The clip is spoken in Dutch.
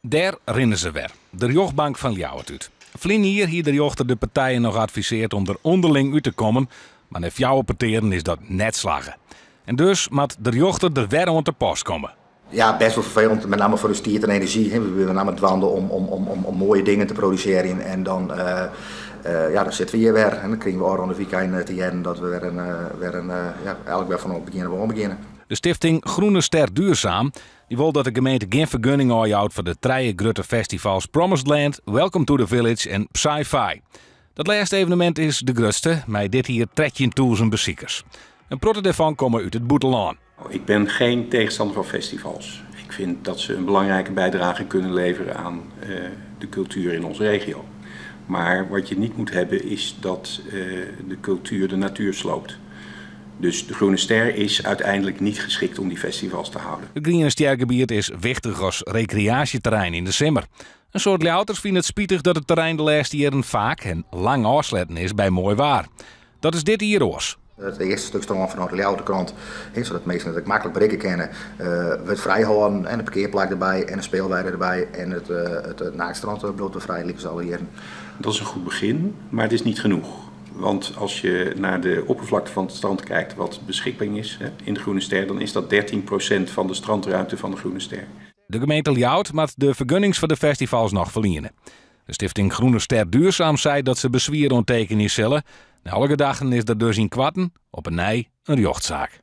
Daar rennen ze weer. De rjochtbank van Ljouwert uit. Vlien hier de jochter de partijen nog adviseert om er onderling uit te komen, maar na fjouwe parteren is dat net slagen. En dus moet de jochter er weer aan te pas komen. Ja, best wel vervelend, met name voor de stiert en energie. We zijn aan het wandelen om mooie dingen te produceren en dan, dan zitten we hier weer. En dan krijgen we al rond de weekend te jaren dat we eigenlijk weer vanaf beginnen. De stichting Groene Ster Duurzaam die wil dat de gemeente geen vergunning aanhoudt voor de drie grote festivals Promised Land, Welcome to the Village en Sci-Fi. Dat laatste evenement is de grootste, met dit hier 13.000 bezoekers. Een protte daarvan komen uit het Boetelaan. Ik ben geen tegenstander van festivals. Ik vind dat ze een belangrijke bijdrage kunnen leveren aan de cultuur in onze regio. Maar wat je niet moet hebben is dat de cultuur de natuur sloopt. Dus de Groene Ster is uiteindelijk niet geschikt om die festivals te houden. Het Groene Stergebied is wichtig als recreatieterrein in de zomer. Een soort Ljouters vinden het spietig dat het terrein de laatste jaren vaak en lang afsletten is bij mooi waar. Dat is dit hier oors. Het eerste stuk strand vanuit de Ljouwerkrant, zodat mensen het makkelijk bereiken kennen. Het vrijhouden en een parkeerplek erbij en een speelweide erbij en het naakstrand bloot we vrij liefst alle jaren. Dat is een goed begin, maar het is niet genoeg. Want als je naar de oppervlakte van het strand kijkt wat beschikbaar is in de Groene Ster, dan is dat 13% van de strandruimte van de Groene Ster. De gemeente Ljouwert moet de vergunnings voor de festivals nog verlenen. De stichting Groene Ster Duurzaam zei dat ze bezwier onttekenen zullen. Na alle dagen is er dus in kwarten op een rjochtzaak.